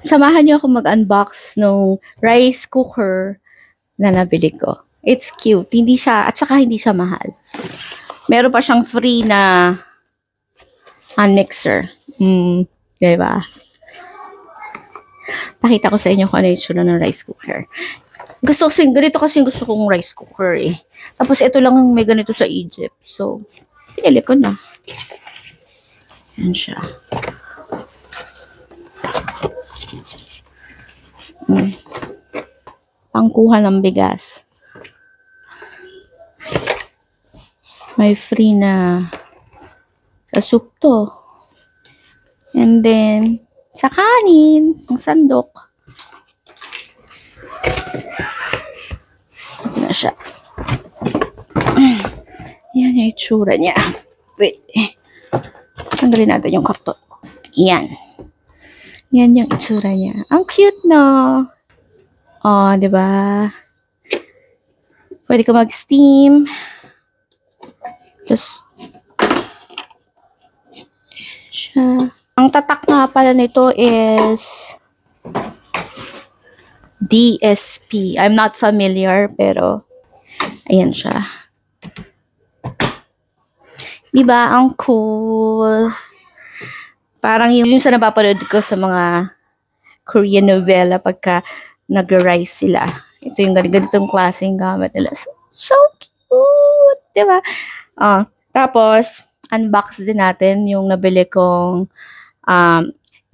Samahan niyo ako mag-unbox ng rice cooker na nabili ko. It's cute. Hindi siya, at saka hindi siya mahal. Meron pa siyang free na hand mixer. Diba? Pakita ko sa inyo kung ano yung tsura ng rice cooker. Ganito kasi gusto kong rice cooker eh. Tapos ito lang may ganito sa Egypt. So, pinili ko na. Yan siya. Pangkuha ng bigas. May free na sa soup to. And then, sa kanin, ang sandok. Ito na siya. Yan yung itsura niya. Wait. Tanggalin natin yung karton. Yan. Yan yung itsura niya. Ang cute, no? Oh, diba? Pwede ka mag-steam. Tapos, siya. Ang tatak nga pala nito is DSP. I'm not familiar, pero ayan siya. Diba? Ang cool. Parang yung sa napapanood ko sa mga Korean novela pagka nag-rise sila. Ito yung ganitong klaseng gamit nila. So cute! Diba? Tapos, unbox din natin yung nabili kong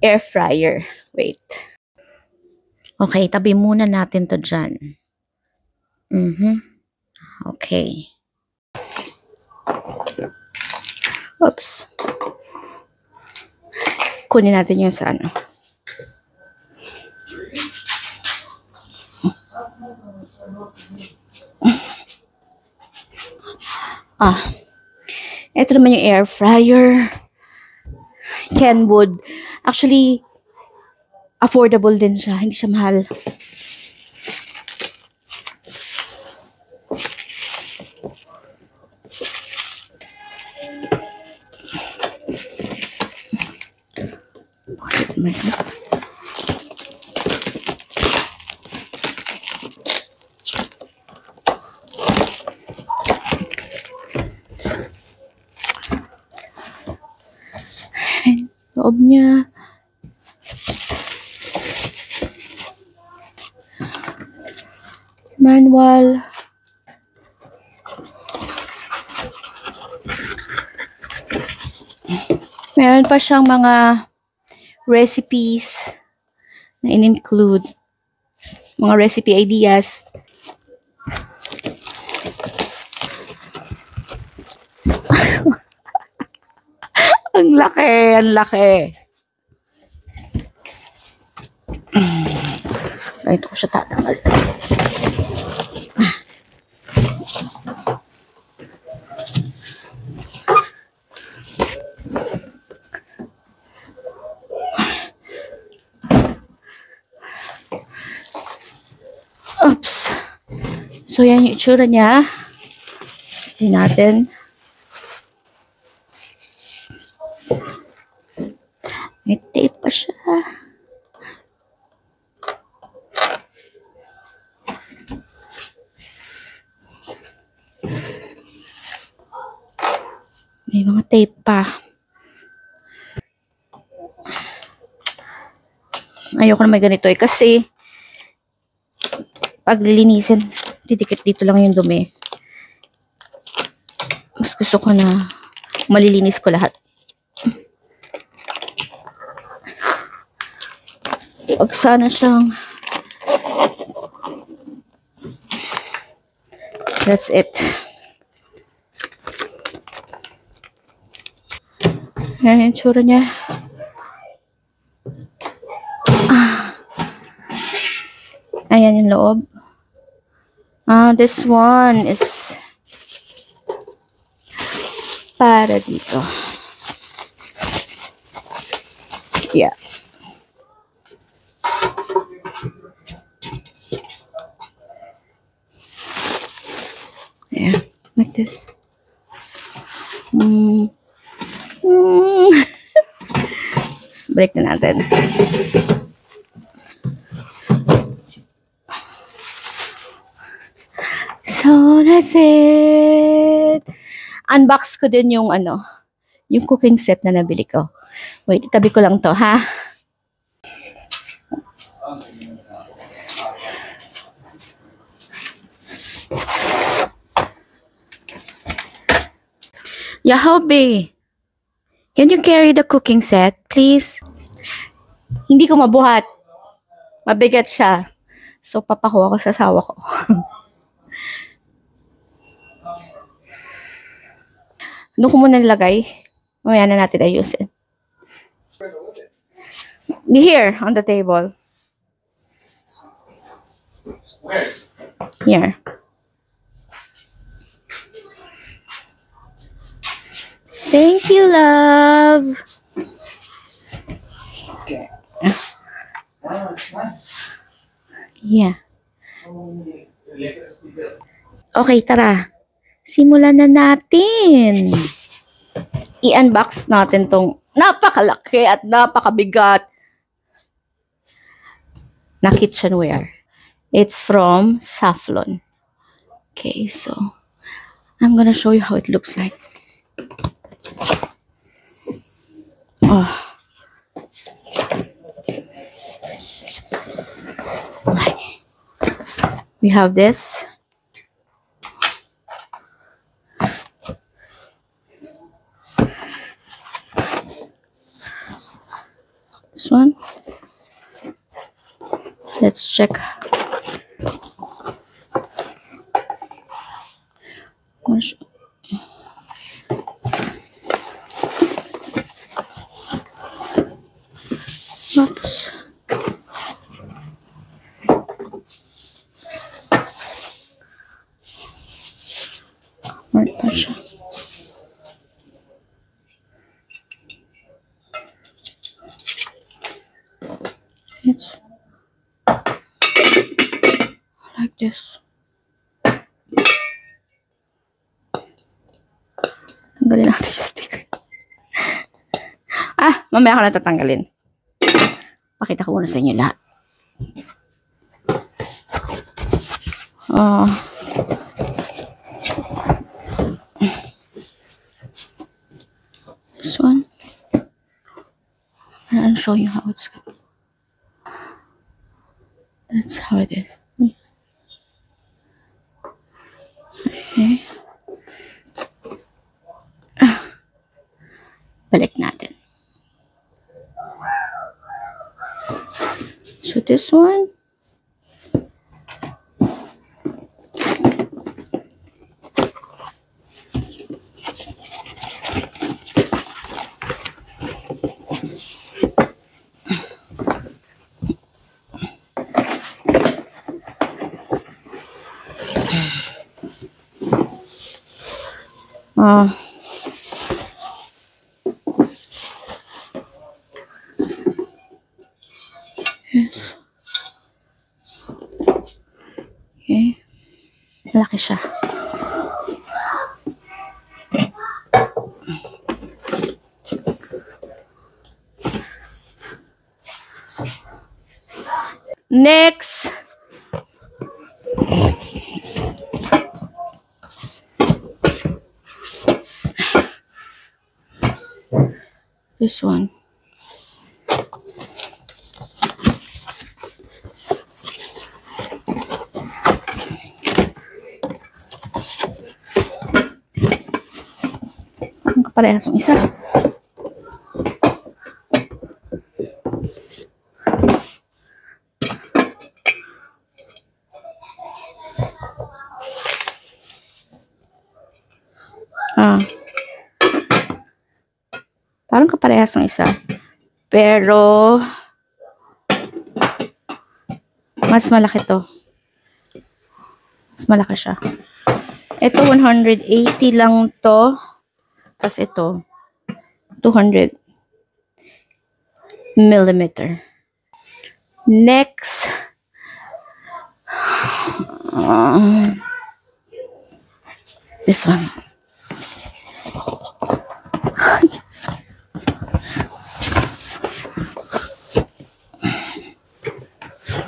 air fryer. Wait. Okay, tabi muna natin to dyan. Okay. Oops. Kunin natin yung sa ano. Ito naman yung air fryer. Kenwood. Actually, affordable din siya. Hindi siya mahal. Loob niya. Manual. Meron pa siyang mga recipes na in-include. Mga recipe ideas. Ang laki, ang laki. Ito ko siya tatanggal. Oops. So, yan yung itsura niya. Tingnan natin. May tape pa siya. May mga tape pa. Ayoko na may ganito eh. Kasi, pag linisin, didikit dito lang yung dumi. Mas gusto ko na malilinis ko lahat. Wag sana siyang that's it. Ayan yung tsura niya. Ayan yung loob. This one is para dito. Yeah. Yeah, like this. Break na natin. So, that's it. Unbox ko din yung yung cooking set na nabili ko. Wait, itabi ko lang to, ha? Yahobe, can you carry the cooking set, please? Hindi ko mabuhat. Mabigat siya. So, papakuha ko sa asawa ko. Doon ko muna nilagay. Mamaya na natin ayusin. Here, on the table. Where? Here. Thank you, love. Okay. Wow, it's nice. Yeah. Electricity. Okay, tara. Simulan na natin. I-unbox natin tong napakalaki at napakabigat na kitchenware. It's from Saflon. Okay, so I'm gonna show you how it looks like. Oh. We have this. This one. Let's check. Oops. Where pa siya? It's like this. Tanggalin natin yung sticker. Mamaya ko na tatanggalin. Pakita ko muna sa inyo lahat. This one. And I'll show you how it's going. That's how it is. Okay. Balik natin. So this one. Okay. Malaki siya. Next. This one. Parehas yung isa. Parang kaparehas ng isa. Pero mas malaki to. Mas malaki siya. Ito 180 lang to. Tapos ito 200 millimeter. Next. This one.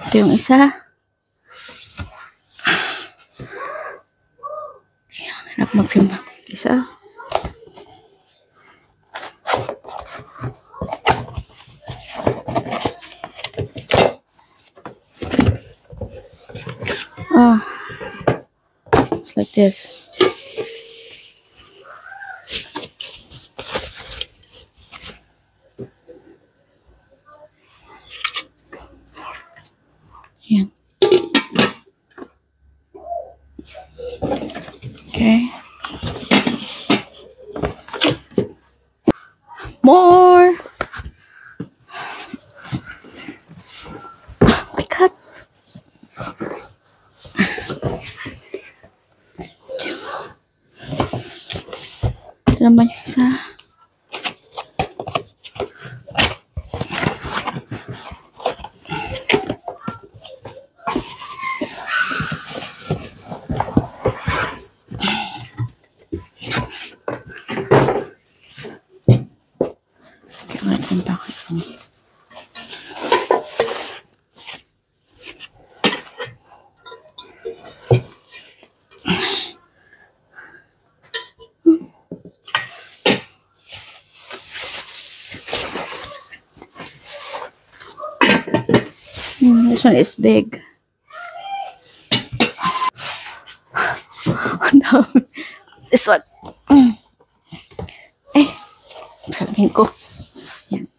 Ito yung isa. It's like this. Yan. Okay. More. My God. Ito naman yung isa. Okay, wait yung bakit mo. This one is big. No. This one. Eh, salamin ko. Yan.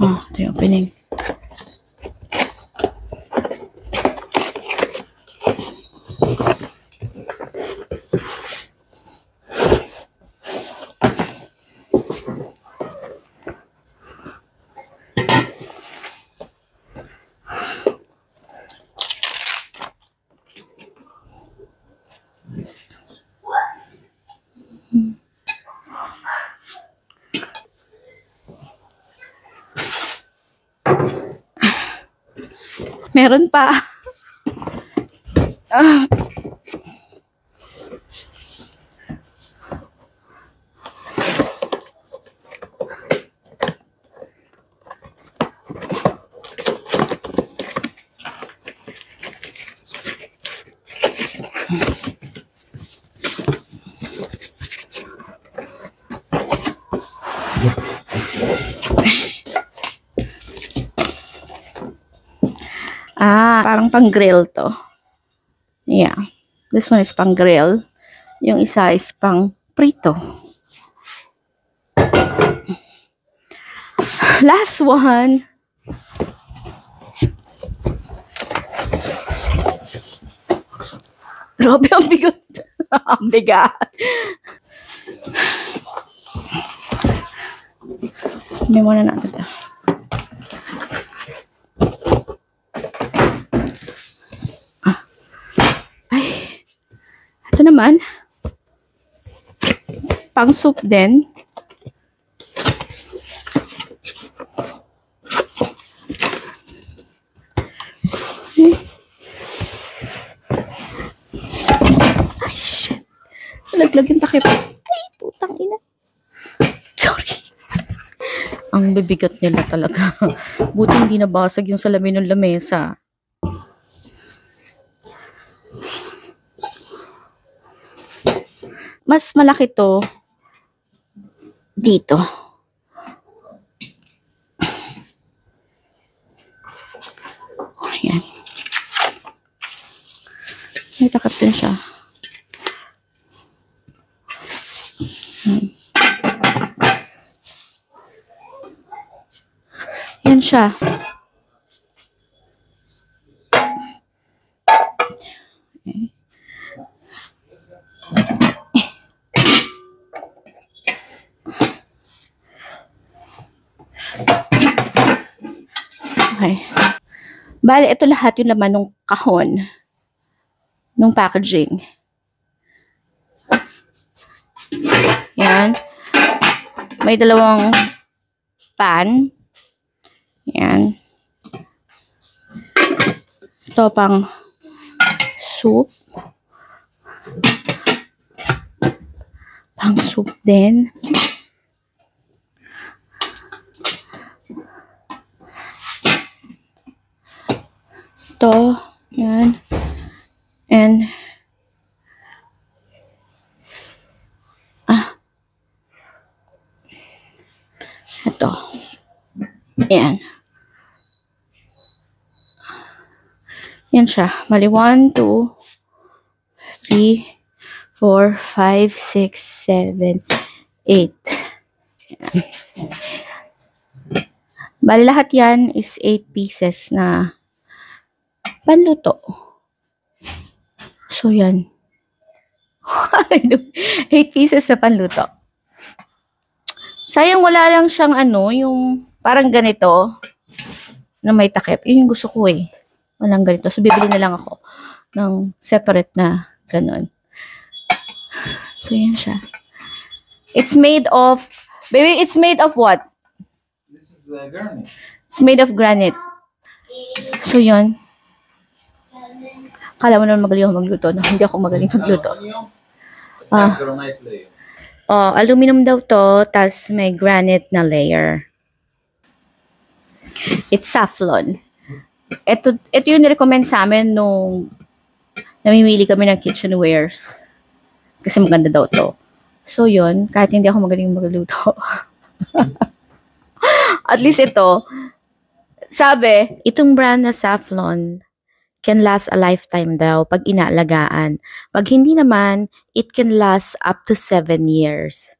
Oh, ito yung opening. Meron pa. Parang pang-grill to. Yeah. This one is pang-grill. Yung isa is pang-prito. Last one. Grabe, ang bigat. Ang bigat. May muna natin ito. Ito naman, pang soup din. Ay, shit. Nalaglag yung takip. Ay, putang ina. Sorry. Ang bibigat nila talaga. Buti hindi nabasag yung salamin ng lamesa. Mas malaki to dito. Ayan. May takap din siya. Yan siya. Okay. Bale, ito lahat yung laman ng kahon. Nung packaging. Yan. May dalawang pan. Yan. Ito pang soup. Pang soup din. Ito. Yan. And ito. Ayan. Yan siya. Bali, 1, 2, 3, 4, 5, 6, 7, 8. Bali, lahat yan is 8 pieces na panluto. So, yan. 8 pieces na panluto. Sayang wala lang siyang yung parang ganito na may takip. Yun yung gusto ko eh. Walang ganito. So, bibili na lang ako ng separate na ganun. So, yan siya. It's made of, baby, it's made of what? This is granite. It's made of granite. So, yun. Kala mo naman magaling ako magluto. No? Hindi ako magaling magluto. Granite layer. Oh, aluminum daw to, tas may granite na layer. It's Safflon. Ito yung nirecommend sa amin nung namimili kami ng kitchenwares. Kasi maganda daw to. So, yun. Kahit hindi ako magaling magluto. At least ito, sabi, itong brand na Safflon can last a lifetime daw pag inaalagaan. Pag hindi naman, it can last up to 7 years.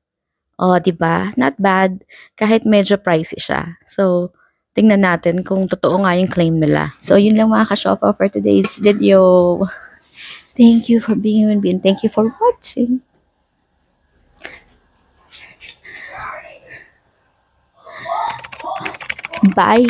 Oh, 'di ba? Not bad kahit medyo pricey siya. So, tingnan natin kung totoo nga yung claim nila. So, yun lang mga ka-shopper for today's video. Thank you for being human being. Thank you for watching. Bye.